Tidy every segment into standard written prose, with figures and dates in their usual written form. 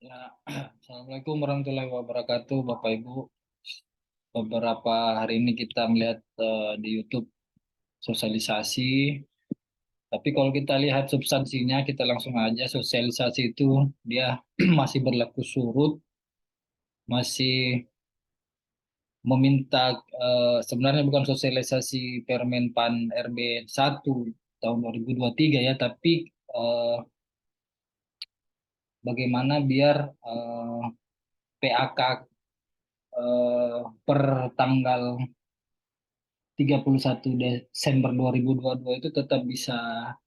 Ya, Assalamualaikum warahmatullahi wabarakatuh, Bapak Ibu. Beberapa hari ini kita melihat di YouTube sosialisasi, tapi kalau kita lihat substansinya, kita langsung aja sosialisasi itu dia masih berlaku surut, masih meminta sebenarnya bukan sosialisasi Permen Pan RB 1 tahun 2023 ya, tapi eh, bagaimana biar PAK per tanggal 31 Desember 2022 itu tetap bisa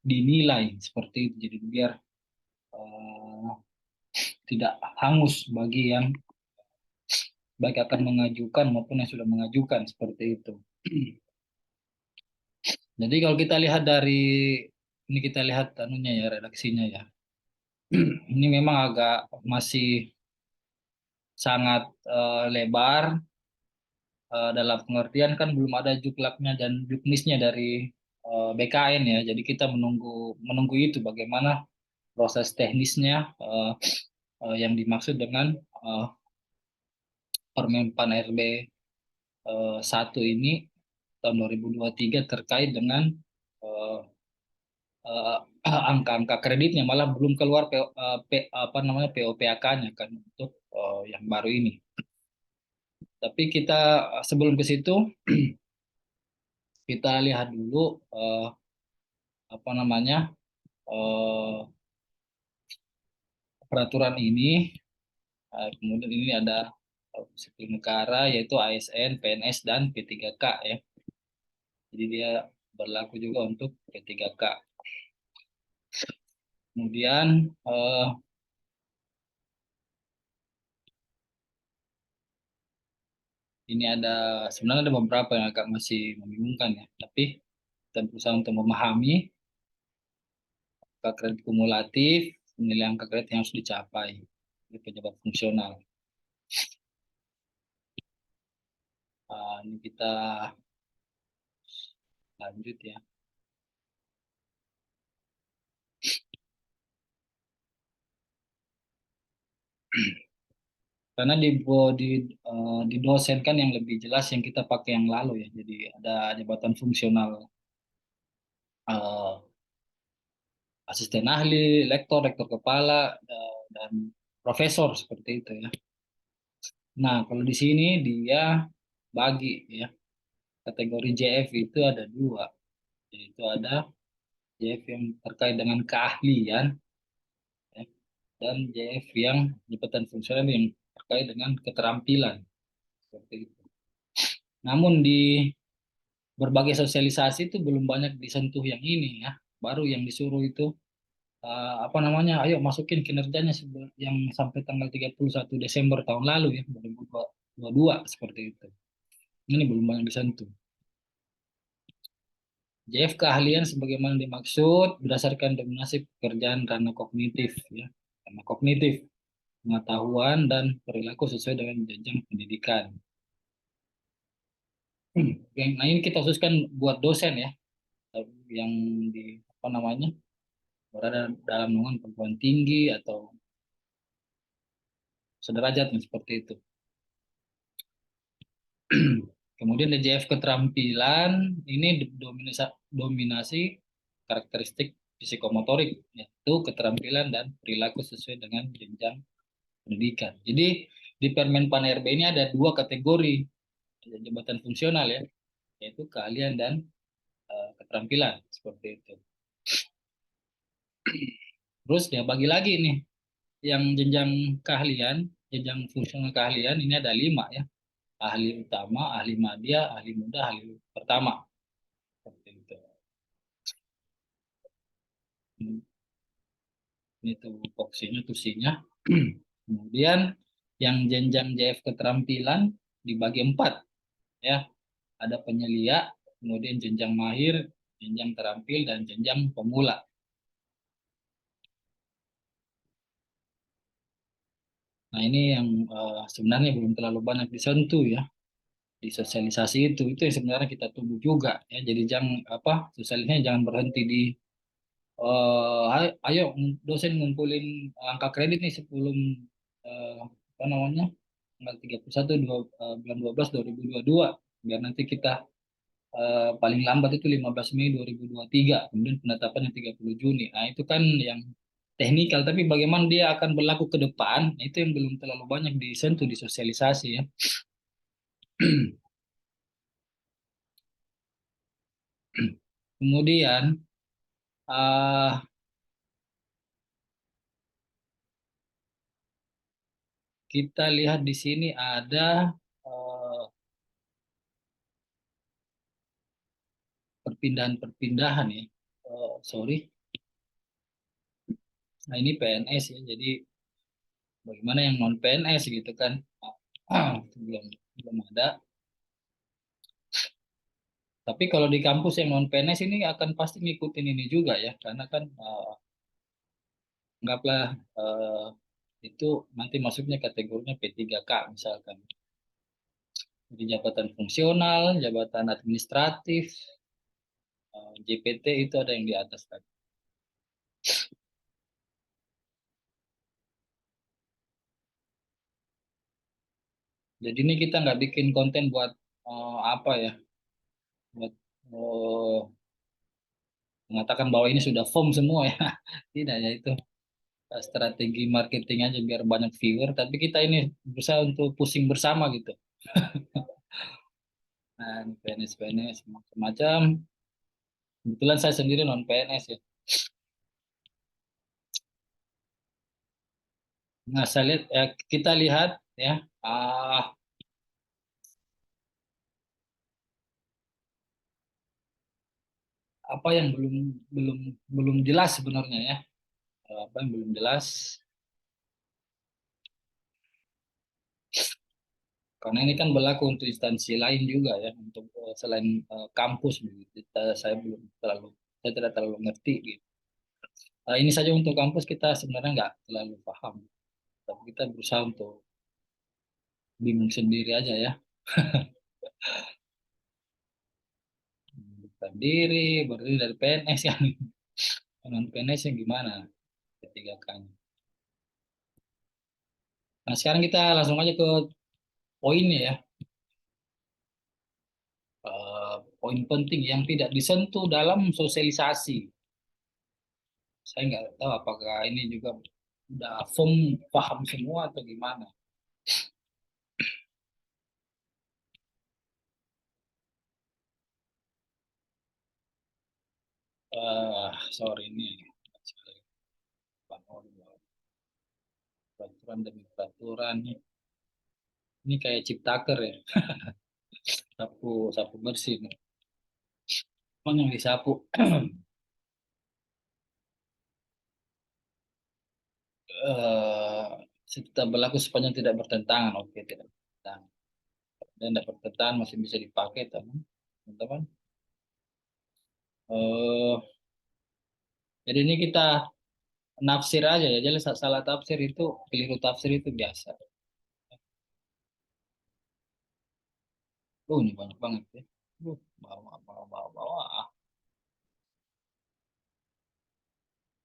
dinilai seperti itu. Jadi biar eh, tidak hangus bagi yang baik akan mengajukan maupun yang sudah mengajukan seperti itu. Jadi kalau kita lihat dari ini kita lihat anunya ya redaksinya ya. Ini memang agak masih sangat lebar dalam pengertian kan belum ada juklaknya dan juknisnya dari BKN ya. Jadi kita menunggu menunggu itu bagaimana proses teknisnya yang dimaksud dengan eh, Permenpan RB 1 ini tahun 2023 terkait dengan eh, eh, angka-angka kreditnya malah belum keluar apa namanya POPAK-nya kan untuk yang baru ini. Tapi kita sebelum ke situ kita lihat dulu eh, apa namanya eh, peraturan ini. Kemudian ini ada sipil negara yaitu ASN, PNS dan P3K ya. Jadi dia berlaku juga untuk P3K. Kemudian ini ada sebenarnya ada beberapa yang agak masih membingungkan ya. Tapi kita berusaha untuk memahami angka kredit kumulatif, nilai angka kredit yang harus dicapai di pejabat fungsional. Ini kita lanjut ya. Karena di dosen kan yang lebih jelas yang kita pakai yang lalu ya. Jadi ada jabatan fungsional eh, asisten ahli, lektor, rektor kepala, dan profesor seperti itu ya. Nah, kalau di sini dia bagi ya. Kategori JF itu ada dua, yaitu ada JF yang terkait dengan keahlian ya, dan JF yang jabatan fungsional yang terkait dengan keterampilan seperti itu. Namun di berbagai sosialisasi itu belum banyak disentuh yang ini ya. Baru yang disuruh itu apa namanya? Ayo masukin kinerjanya yang sampai tanggal 31 Desember tahun lalu ya, 2022 seperti itu. Ini belum banyak disentuh. JF keahlian sebagaimana dimaksud berdasarkan dominasi pekerjaan ranah kognitif ya. Ranah kognitif, pengetahuan dan perilaku sesuai dengan jenjang pendidikan. Nah ini kita khususkan buat dosen ya, yang di apa namanya berada dalam naungan perguruan tinggi atau sederajat seperti itu. Kemudian DJF keterampilan ini dominasi karakteristik psikomotorik, yaitu keterampilan dan perilaku sesuai dengan jenjang pendidikan. Jadi di Permen Pan RB ini ada dua kategori jabatan fungsional ya, yaitu keahlian dan keterampilan seperti itu. Terus dia bagi lagi nih, yang jenjang keahlian, jenjang fungsional keahlian ini ada 5 ya. Ahli utama, ahli madya, ahli muda, ahli pertama. Seperti itu. Ini tupoksinya, tusinya. Kemudian yang jenjang JF keterampilan dibagi 4 ya. Ada penyelia, kemudian jenjang mahir, jenjang terampil, dan jenjang pemula. Nah ini yang sebenarnya belum terlalu banyak disentuh ya di sosialisasi itu yang sebenarnya kita tunggu juga ya. Jadi jangan apa sosialisasinya jangan berhenti di ayo dosen ngumpulin angka kredit nih sebelum apa namanya, tanggal 31 bulan 12 2022, biar nanti kita paling lambat itu 15 Mei 2023, kemudian penetapannya 30 Juni. Nah, itu kan yang teknikal, tapi bagaimana dia akan berlaku ke depan, nah, itu yang belum terlalu banyak disentuh di sosialisasi ya. Kemudian eh, kita lihat di sini ada eh, perpindahan-perpindahan ya. Sorry, nah ini PNS ya, jadi bagaimana yang non PNS gitu kan. Itu belum belum ada. Tapi kalau di kampus yang non PNS ini akan pasti ngikutin ini juga ya, karena kan anggaplah itu nanti masuknya kategorinya P3K misalkan. Jadi jabatan fungsional, jabatan administratif, JPT itu ada yang di atas tadi. Jadi ini kita nggak bikin konten buat apa ya, buat eh, mengatakan bahwa ini sudah firm semua ya. Tidak ya, itu strategi marketing aja biar banyak viewer. Tapi kita ini berusaha untuk pusing bersama gitu. Nah, ini PNS PNS macam-macam. Kebetulan saya sendiri non PNS ya. Nah, saya lihat kita lihat ya, ah, apa yang belum belum belum jelas sebenarnya ya. Apa yang belum jelas, karena ini kan berlaku untuk instansi lain juga ya, untuk selain kampus begitu. Saya tidak terlalu ngerti gitu. Ini saja untuk kampus kita sebenarnya nggak terlalu paham, tapi kita berusaha untuk bingung sendiri aja ya. Bukan diri, berdiri dari PNS kan. Non PNS yang gimana ketiga kan. Nah, sekarang kita langsung aja ke poinnya ya. Poin penting yang tidak disentuh dalam sosialisasi. Saya nggak tahu apakah ini juga udah firm paham semua atau gimana. Sorry ini peraturan demi peraturan ini kayak ciptaker ya, sapu sapu bersih nih. Cuman yang disapu tetap berlaku sepanjang tidak bertentangan. Oke, tidak bertentangan. Dan tidak bertentangan masih bisa dipakai teman-teman. Eh, jadi ini kita nafsir aja ya. Jadi salah tafsir itu, keliru tafsir itu biasa. Ini banyak banget ya. Bawa, bawa, bawa, bawa.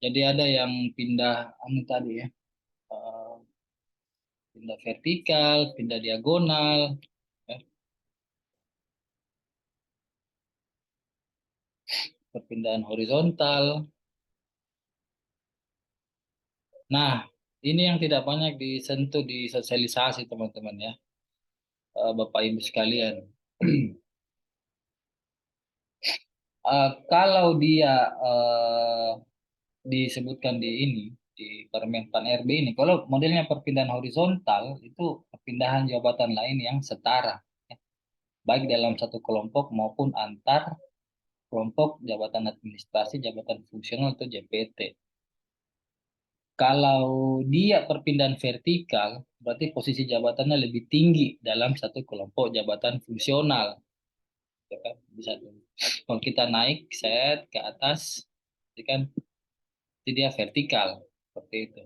Jadi ada yang pindah anu tadi ya, eh, pindah vertikal, pindah diagonal, ya, perpindahan horizontal. Nah, ini yang tidak banyak disentuh di sosialisasi teman-teman ya, Bapak Ibu sekalian. Kalau dia disebutkan di ini, di Permen Pan RB ini, kalau modelnya perpindahan horizontal itu perpindahan jabatan lain yang setara, ya, baik dalam satu kelompok maupun antar kelompok jabatan administrasi, jabatan fungsional atau JPT. Kalau dia perpindahan vertikal, berarti posisi jabatannya lebih tinggi dalam satu kelompok jabatan fungsional. Ya kan? Bisa tuh. Kalau kita naik set ke atas, itu kan itu dia vertikal seperti itu.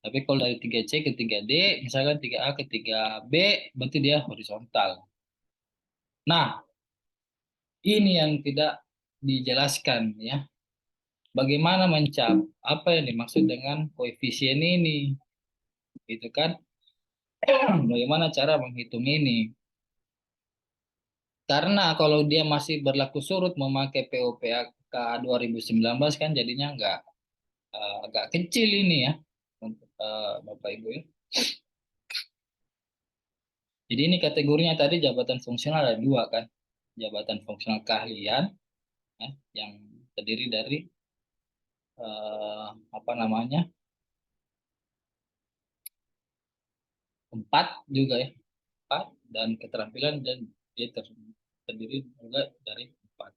Tapi kalau dari 3C ke 3D, misalkan 3A ke 3B, berarti dia horizontal. Nah, ini yang tidak dijelaskan ya. Bagaimana mencap apa yang dimaksud dengan koefisien ini, gitu kan? Bagaimana cara menghitung ini? Karena kalau dia masih berlaku surut memakai POPK 2019 kan jadinya agak kecil ini ya untuk Bapak Ibu ya. Jadi ini kategorinya tadi jabatan fungsional ada dua kan. Jabatan fungsional keahlian ya, yang terdiri dari apa namanya, empat juga ya, empat, dan keterampilan dan dia terdiri juga dari empat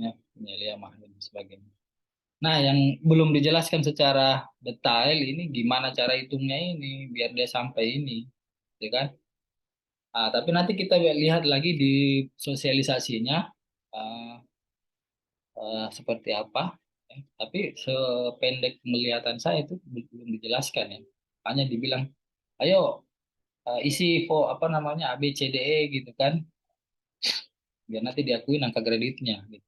ya, penilaian mahal dan sebagainya. Nah, yang belum dijelaskan secara detail ini gimana cara hitungnya ini biar dia sampai ini, ya kan? Ah, tapi nanti kita lihat lagi di sosialisasinya eh, seperti apa. Tapi sependek penglihatan saya itu belum dijelaskan ya. Hanya dibilang, ayo isi apa namanya A B C D E gitu kan, biar nanti diakuin angka kreditnya. Gitu.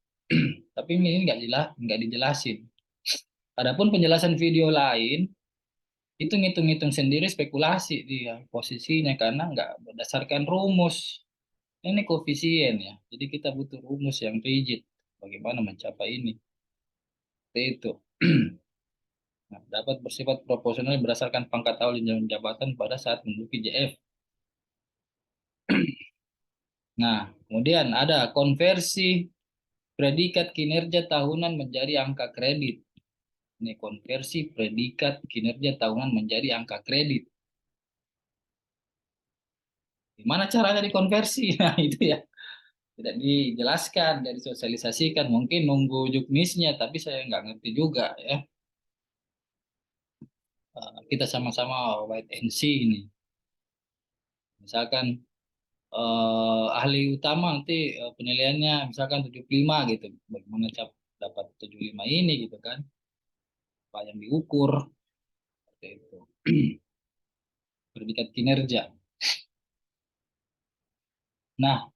Tapi ini nggak dijelasin. Adapun penjelasan video lain itu ngitung-ngitung sendiri spekulasi dia posisinya karena nggak berdasarkan rumus. Ini koefisien ya. Jadi kita butuh rumus yang rigid. Bagaimana mencapai ini? Seperti itu. Nah, dapat bersifat proporsional berdasarkan pangkat awal jenjang jabatan pada saat menduduki JF. Nah, kemudian ada konversi predikat kinerja tahunan menjadi angka kredit. Ini konversi predikat kinerja tahunan menjadi angka kredit. Gimana caranya dikonversi? Nah, itu ya. Tidak dijelaskan, tidak disosialisasikan. Mungkin nunggu juknisnya, tapi saya nggak ngerti juga ya. Kita sama-sama wait and see ini. Misalkan ahli utama nanti penilaiannya misalkan 75 gitu. Bagaimana dapat 75 ini gitu kan. Apa yang diukur seperti itu. Predikat kinerja. Nah,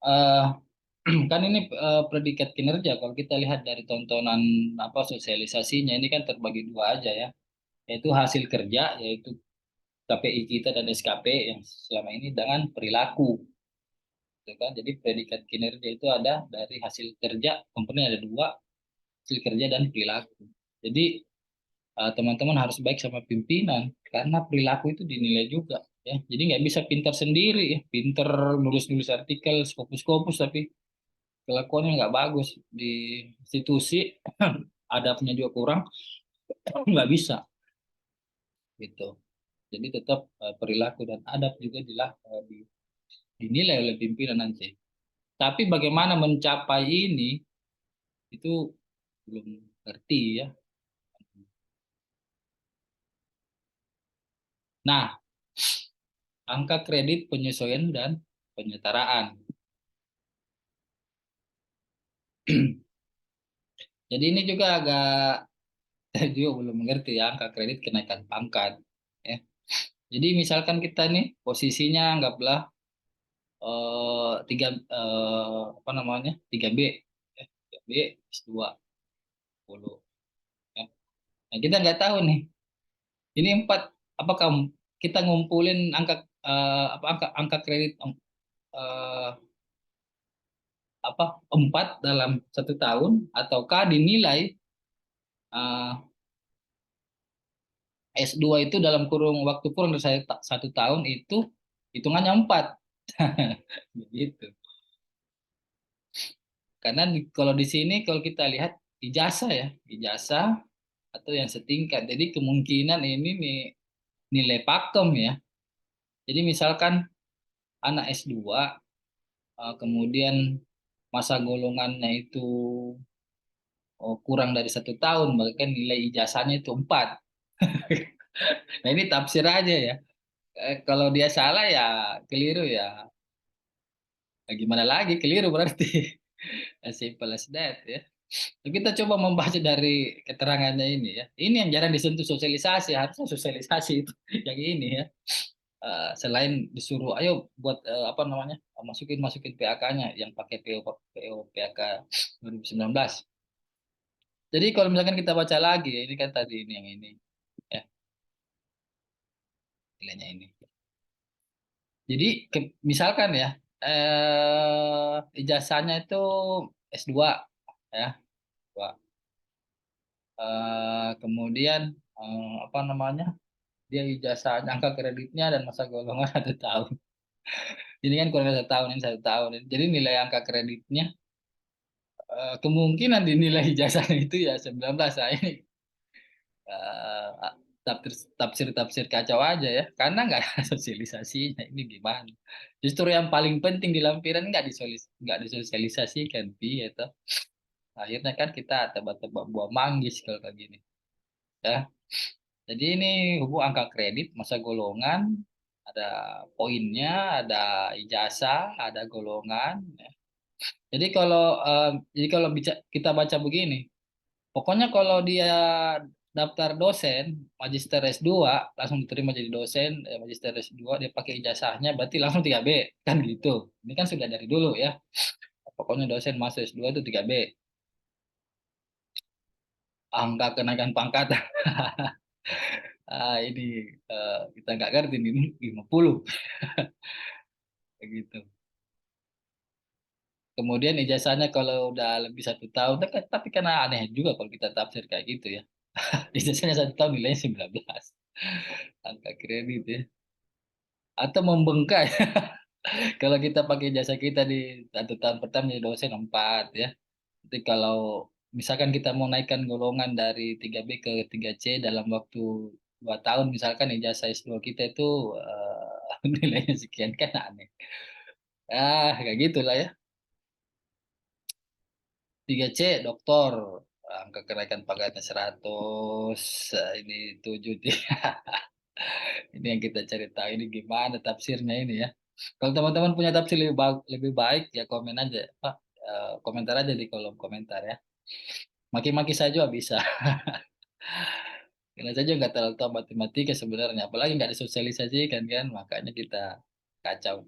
eh, kan ini predikat kinerja kalau kita lihat dari tontonan apa sosialisasinya ini kan terbagi dua aja ya, yaitu hasil kerja yaitu KPI kita dan SKP yang selama ini dengan perilaku, gitu kan. Jadi predikat kinerja itu ada dari hasil kerja, komponen ada dua, hasil kerja dan perilaku. Jadi teman-teman harus baik sama pimpinan karena perilaku itu dinilai juga ya. Jadi nggak bisa pintar sendiri ya, pintar nulis-nulis artikel skopus-skopus tapi kelakuannya nggak bagus di institusi, adabnya juga kurang, nggak bisa gitu. Jadi tetap perilaku dan adab juga dinilai oleh pimpinan nanti. Tapi bagaimana mencapai ini itu belum ngerti ya. Nah, angka kredit penyesuaian dan penyetaraan. Jadi ini juga agak saya juga belum mengerti ya angka kredit kenaikan pangkat. Ya. Jadi misalkan kita nih posisinya anggaplah apa namanya 3B, ya, 3B S2 10. Ya. Nah kita nggak tahu nih ini empat apakah kita ngumpulin apa angka kredit eh, apa empat dalam satu tahun ataukah dinilai eh, S2 itu dalam kurung waktu kurang dari satu tahun itu hitungannya empat. Begitu. Karena kalau di sini kalau kita lihat ijazah ya, ijazah atau yang setingkat. Jadi kemungkinan ini nih nilai pakem ya. Jadi misalkan anak S2 kemudian masa golongannya itu kurang dari satu tahun, bahkan nilai ijazahnya itu empat. Nah ini tafsir aja ya. Kalau dia salah ya keliru ya. Gimana lagi keliru berarti. As simple as that ya. Kita coba membaca dari keterangannya ini ya. Ini yang jarang disentuh sosialisasi, harusnya sosialisasi itu yang ini ya. Selain disuruh ayo buat apa namanya? Masukin masukin PAK-nya yang pakai PO PAK 2019. Jadi kalau misalkan kita baca lagi ya, ini kan tadi ini yang ini ya. nilainya ini. Jadi misalkan ya ijazahnya itu S2 ya. Dua. Kemudian apa namanya? Dia ijazahnya angka kreditnya dan masa golongan 1 tahun. Ini kan kurang dari 1 tahun, ini 1 tahun. Jadi nilai angka kreditnya kemungkinan dinilai ijazahnya itu ya 19. Nah, ini eh, tafsir tafsir tafsir kacau aja ya, karena nggak ada sosialisasinya. Ini gimana? Justru yang paling penting di lampiran nggak disosialisasikan, pi itu. Akhirnya kan kita tebak-tebak buah manggis kalau kayak gini. Ya, jadi ini hubung angka kredit, masa golongan, ada poinnya, ada ijazah, ada golongan. Ya. Jadi kalau kita baca begini, pokoknya kalau dia daftar dosen, magister S2, langsung diterima jadi dosen, magister S2, dia pakai ijazahnya, berarti langsung 3B, kan gitu. Ini kan sudah dari dulu ya. Pokoknya dosen masuk S2 itu 3B. Angka kenaikan pangkat, ini kita nggak ngerti ini 50, begitu. Kemudian ijazahnya kalau udah lebih 1 tahun, tapi karena aneh juga kalau kita tafsir kayak gitu ya. Ijazahnya 1 tahun nilainya 19. Angka kredit ya. Atau membengkak. Kalau kita pakai jasa kita di 1 tahun pertama jadi dosen 4 ya. Jadi kalau misalkan kita mau naikkan golongan dari 3B ke 3C dalam waktu 2 tahun, misalkan ijazah S2 kita itu nilainya sekian, kan aneh. Kayak gitulah ya. 3C doktor, angka kenaikan pangkatnya 100, ini 7. Ini yang kita cari tahu, ini gimana tafsirnya ini ya. Kalau teman-teman punya tafsir lebih baik ya komen aja, Pak. Komentar aja di kolom komentar ya. Maki-maki saya juga bisa. Karena saya juga nggak terlalu tahu matematika sebenarnya, apalagi nggak disosialisasikan kan, makanya kita kacau.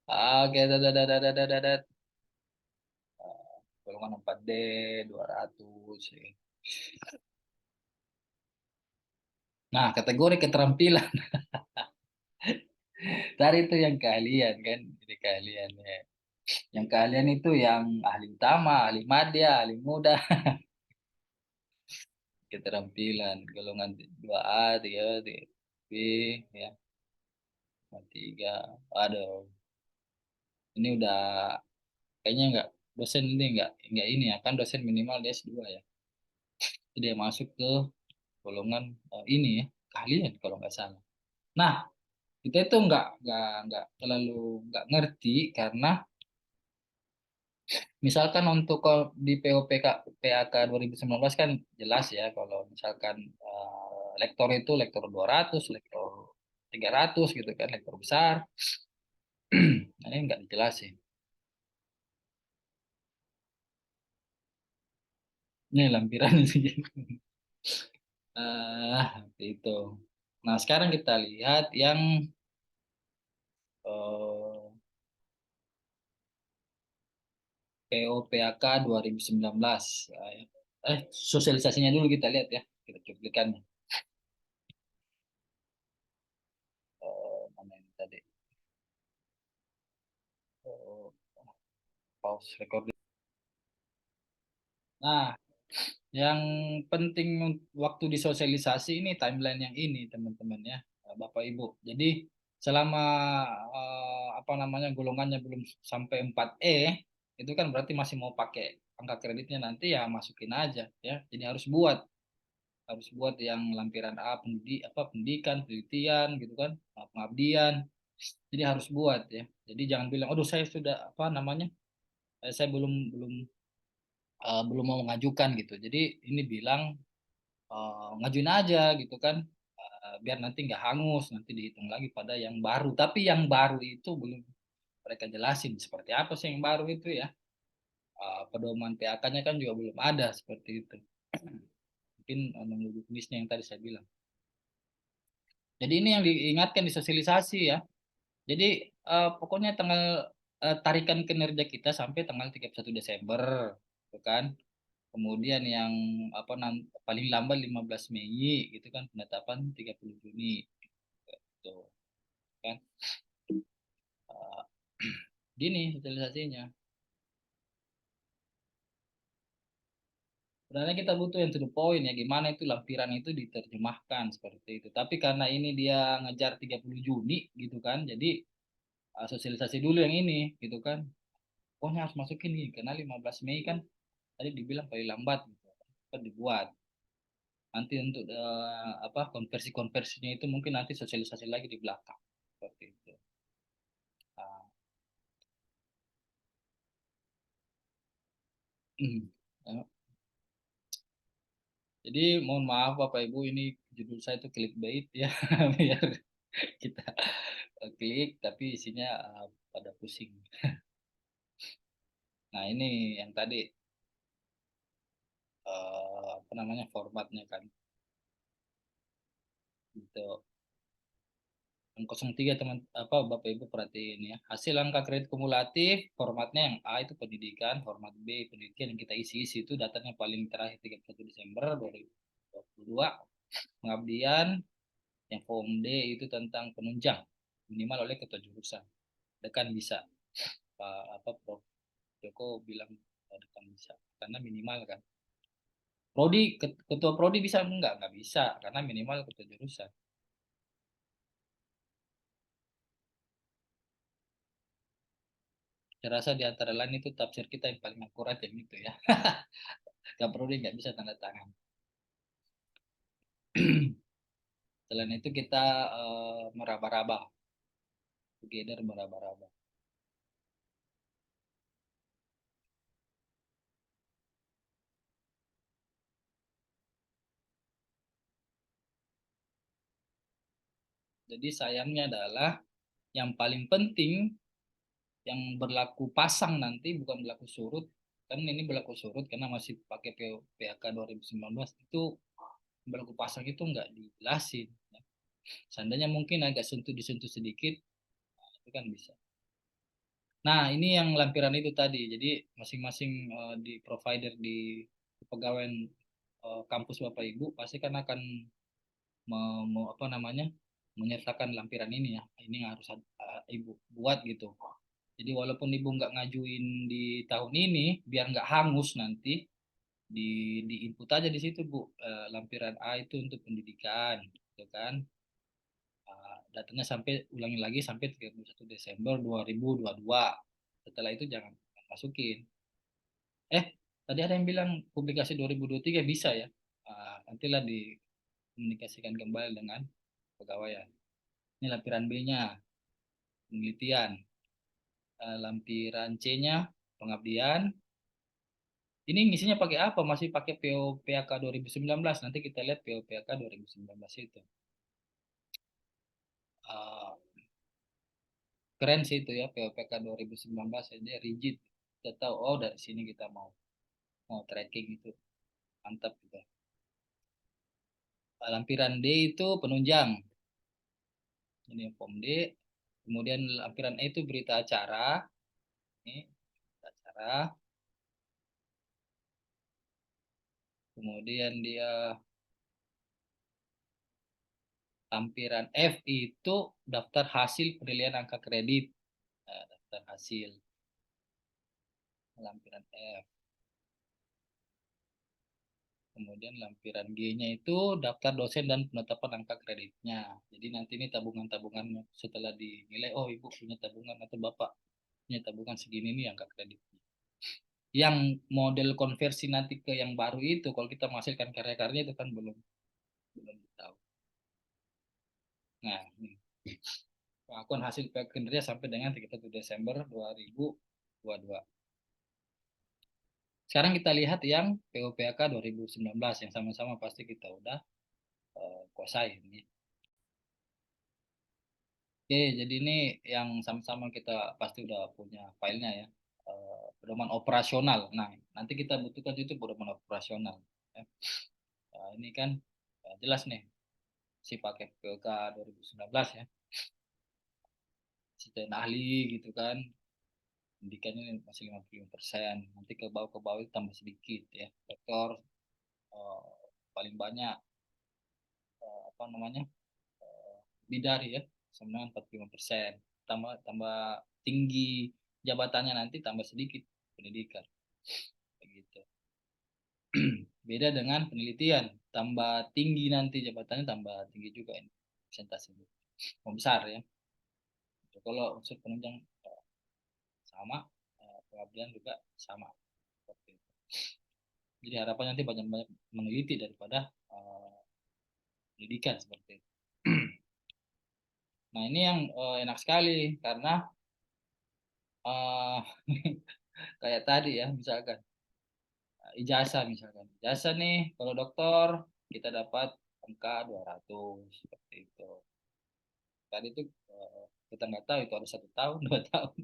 Oke, dadah, dadah, dadah, dadah. Golongan 4D 200. Nah, kategori keterampilan. Tadi itu yang keahlian kan, jadi keahlian ya. Yang keahlian itu yang ahli utama, ahli madya, ahli muda. Keterampilan golongan 2A, 3, B, ya, 3. Aduh, ini udah kayaknya nggak, dosen ini nggak ini ya kan, dosen minimal dia S2 ya. Jadi dia masuk ke golongan ini ya, keahlian kalau nggak salah. Nah, kita itu nggak terlalu nggak ngerti karena misalkan untuk di POPK PAK 2019 kan jelas ya, kalau misalkan lektor itu lektor 200, lektor 300 gitu kan, lektor besar. Nah, ini nggak dijelasin. Ini lampiran sih. Seperti itu. Nah, sekarang kita lihat yang eh, POPAK 2019. Ya. Sosialisasinya dulu kita lihat ya, kita cuplikannya. Mana ini tadi? Oh, pause recording. Nah, yang penting waktu disosialisasi ini timeline yang ini teman-teman ya, Bapak Ibu. Jadi selama apa namanya golongannya belum sampai 4E, itu kan berarti masih mau pakai angka kreditnya, nanti ya masukin aja ya. Jadi harus buat yang lampiran A, pendidikan, penelitian gitu kan, pengabdian. Jadi harus buat ya. Jadi jangan bilang, aduh saya sudah apa namanya, saya belum belum belum mau mengajukan gitu. Jadi ini bilang ngajuin aja gitu kan. Biar nanti nggak hangus, nanti dihitung lagi pada yang baru. Tapi yang baru itu belum mereka jelasin seperti apa sih yang baru itu ya. Pedoman PAK-nya kan juga belum ada seperti itu. Mungkin menunggu jenisnya yang tadi saya bilang. Jadi ini yang diingatkan di sosialisasi ya. Jadi pokoknya tarikan kinerja kita sampai tanggal 31 Desember, gitu kan. Kemudian yang paling lambat 15 Mei gitu kan, penetapan 30 Juni. gitu kan. Eh, Gini sosialisasinya. Sebenarnya kita butuh yang to the point ya, gimana itu lampiran itu diterjemahkan seperti itu. Tapi karena ini dia ngejar 30 Juni gitu kan, jadi sosialisasi dulu yang ini gitu kan. Pokoknya harus masukin nih, karena 15 Mei kan tadi dibilang paling lambat gitu. Kan dibuat. Nanti untuk apa konversi-konversinya itu mungkin nanti sosialisasi lagi di belakang. Seperti itu. Nah, ya. Jadi mohon maaf Bapak Ibu, ini judul saya itu clickbait ya, biar kita klik tapi isinya pada pusing. Nah ini yang tadi apa namanya formatnya kan gitu. Yang 03 teman apa Bapak Ibu perhatiin ya. Hasil angka kredit kumulatif formatnya yang A itu pendidikan, format B pendidikan yang kita isi itu datanya paling terakhir 31 Desember 2022. Pengabdian yang form D itu tentang penunjang minimal oleh ketua jurusan. Dekan bisa. Pak apa Prof Joko bilang dekan bisa karena minimal kan. Prodi ketua prodi bisa enggak bisa karena minimal ketua jurusan. Saya rasa di antara lain itu tafsir kita yang paling akurat yang itu ya. Gak perlu dia nggak bisa tanda tangan. Selain itu kita meraba-raba, together meraba-raba. Jadi sayangnya adalah yang paling penting yang berlaku pasang nanti bukan berlaku surut. Kan ini berlaku surut karena masih pakai PHK 2019 itu berlaku pasang itu nggak dijelasin. Ya. Seandainya mungkin agak disentuh sedikit, itu kan bisa. Nah, ini yang lampiran itu tadi. Jadi masing-masing di provider di pegawai kampus Bapak Ibu pasti kan akan apa namanya menyertakan lampiran ini ya. Ini yang harus Ibu buat gitu. Jadi walaupun Ibu nggak ngajuin di tahun ini, biar nggak hangus nanti di input aja di situ Bu. Lampiran A itu untuk pendidikan, gitu kan. Datanya sampai ulangi lagi sampai 31 Desember 2022. Setelah itu jangan masukin. Eh, tadi ada yang bilang publikasi 2023 bisa ya. Nantilah dikomunikasikan kembali dengan pegawai ya. Ini lampiran B-nya, penelitian. Lampiran C-nya, pengabdian. Ini ngisinya pakai apa? Masih pakai PO PAK 2019. Nanti kita lihat PO PAK 2019 itu. Ah, keren sih itu ya, PO PAK 2019 aja rigid. Kita tahu, oh dari sini kita mau mau tracking itu. Mantap gitu. Lampiran D itu penunjang. Ini form D. Kemudian lampiran E itu berita acara. Ini berita acara. Kemudian dia lampiran F itu daftar hasil penilaian angka kredit. Daftar hasil lampiran F. Kemudian lampiran G-nya itu daftar dosen dan penetapan angka kreditnya. Jadi nanti ini tabungan-tabungan setelah dinilai, oh ibu punya tabungan atau bapak punya tabungan segini nih angka kreditnya. Yang model konversi nanti ke yang baru itu, kalau kita menghasilkan karya-karya itu kan belum belum tahu. Nah, ini. Pengakuan hasil kinerja sampai dengan 31 Desember 2022. Sekarang kita lihat yang PUPAK 2019 yang sama-sama pasti kita udah kuasai ini. Oke, jadi ini yang sama-sama kita pasti udah punya filenya ya. Pedoman operasional. Nah, nanti kita butuhkan itu pedoman operasional. Ya. Ini kan jelas nih si pakai POK 2019 ya. Sistem ahli gitu kan. Pendidikannya masih 50%. Nanti ke bawah itu tambah sedikit ya. Rektor paling banyak apa namanya bidari ya. sama dengan 45%. Tambah tambah tinggi jabatannya nanti tambah sedikit pendidikan. Begitu. Beda dengan penelitian, tambah tinggi nanti jabatannya tambah tinggi juga ini persentasenya. Besar ya. Kalau unsur penunjang sama, pengabdian juga sama. Seperti itu. Jadi harapannya nanti banyak-banyak meneliti daripada pendidikan seperti itu. Nah ini yang enak sekali karena uh, kayak tadi ya misalkan ijazah misalkan ijazah nih kalau dokter kita dapat angka 200 seperti itu. Tadi itu kita nggak tahu itu ada 1 tahun 2 tahun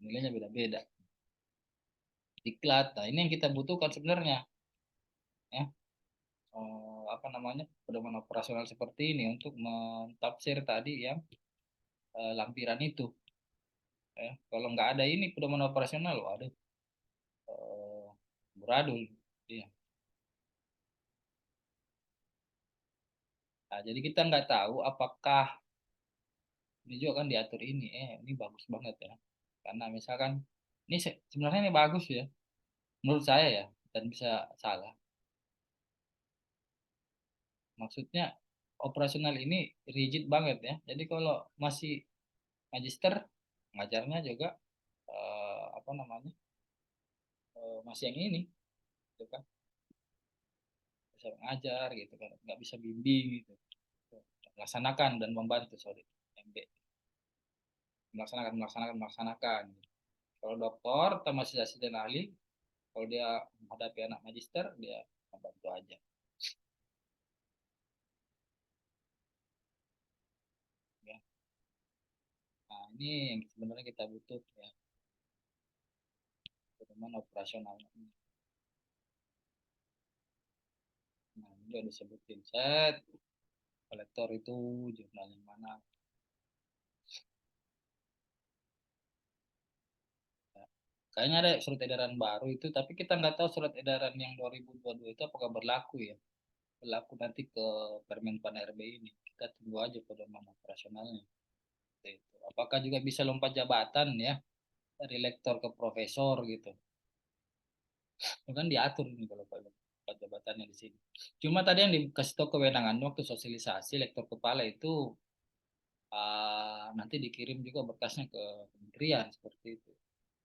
nilainya beda-beda. Diklat, nah ini yang kita butuhkan sebenarnya ya. Apa namanya pedoman operasional seperti ini untuk mentafsir tadi yang lampiran itu ya. Kalau nggak ada ini pedoman operasional, waduh, eh, beradul dia. Nah, jadi kita nggak tahu apakah ini juga kan diatur ini, ini bagus banget ya. Karena misalkan ini sebenarnya ini bagus ya, menurut saya ya, dan bisa salah. Maksudnya operasional ini rigid banget ya. Jadi kalau masih magister ngajarnya juga apa namanya masih yang ini, gitu kan, bisa ngajar gitu kan, nggak bisa bimbing gitu. Melaksanakan dan membantu, sorry, MB, melaksanakan. Kalau dokter atau masih asisten ahli, kalau dia menghadapi anak magister, dia membantu aja. Ya. Nah, ini yang sebenarnya kita butuh ya, bagaimana operasionalnya. Nah, ini udah disebutin set, kolektor itu jurnal yang mana. Ya. Kayaknya ada surat edaran baru itu, tapi kita nggak tahu surat edaran yang 2022 itu apakah berlaku ya. Berlaku nanti ke Permenpan RB ini. Kita tunggu aja pedoman operasionalnya. Itu. Apakah juga bisa lompat jabatan ya dari lektor ke profesor gitu. Itu kan diatur nih kalau lompat jabatannya di sini. Cuma tadi yang dikasih tahu kewenangan waktu sosialisasi lektor kepala itu nanti dikirim juga berkasnya ke kementerian seperti itu.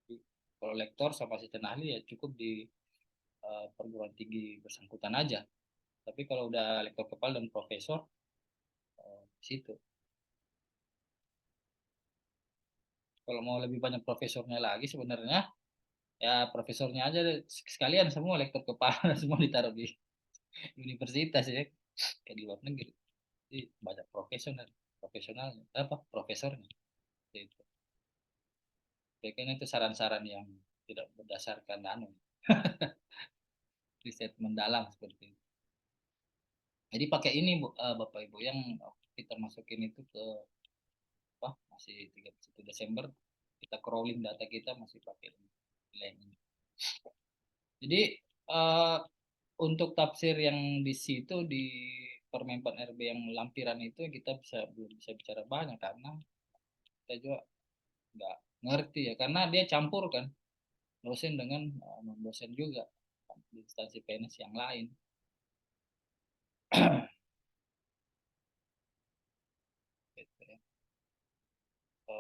Jadi, kalau lektor sama asisten ahli ya cukup di perguruan tinggi bersangkutan aja. Tapi kalau udah lektor kepala dan profesor di situ. Kalau mau lebih banyak profesornya lagi sebenarnya ya profesornya aja deh. Sekalian semua lektor kepala semua ditaruh di universitas ya kayak di luar negeri. Jadi banyak profesionalnya apa profesornya itu. Kayaknya itu saran-saran yang tidak berdasarkan anu riset mendalam seperti itu. Jadi pakai ini Bu, Bapak Ibu yang kita masukin itu ke apa masih 31 Desember kita crawling data kita masih pakai nilai ini. Jadi eh, untuk tafsir yang di situ di Permenpan RB yang lampiran itu kita belum bisa bicara banyak karena kita juga nggak ngerti ya karena dia campur kan dosen dengan non dosen juga di instansi PNS yang lain. Gitu ya.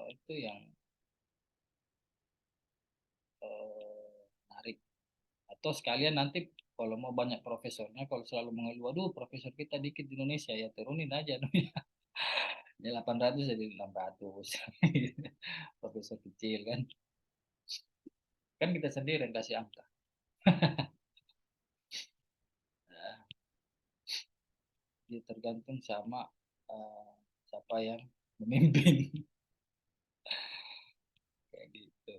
Itu yang menarik. Atau sekalian nanti kalau mau banyak profesornya, kalau selalu mengeluh, aduh profesor kita dikit di Indonesia ya turunin aja ya 800 jadi 600 profesor kecil kan kan kita sendiri yang kasih angka. Nah, dia tergantung sama uh, siapa yang memimpin kayak gitu.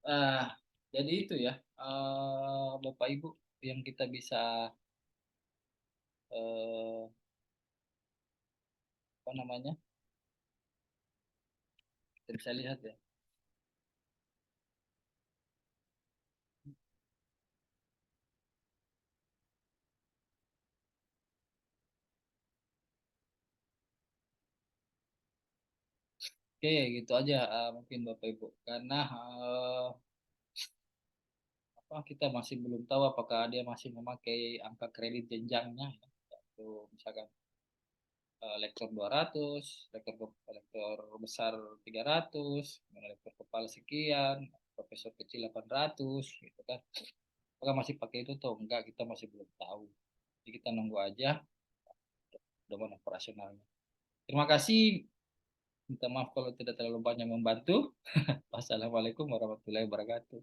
uh, jadi itu ya Bapak Ibu yang kita bisa uh, apa namanya kita bisa lihat ya. Oke, gitu aja mungkin Bapak Ibu. Karena kita masih belum tahu apakah dia masih memakai angka kredit jenjangnya. Ya. Yaitu misalkan lektor 200, lektor besar 300, kemudian lektor kepala sekian, profesor kecil 800, gitu kan. Apakah masih pakai itu atau enggak, kita masih belum tahu. Jadi kita nunggu aja pedoman operasionalnya. Terima kasih. Minta maaf kalau tidak terlalu banyak membantu. Wassalamualaikum warahmatullahi wabarakatuh.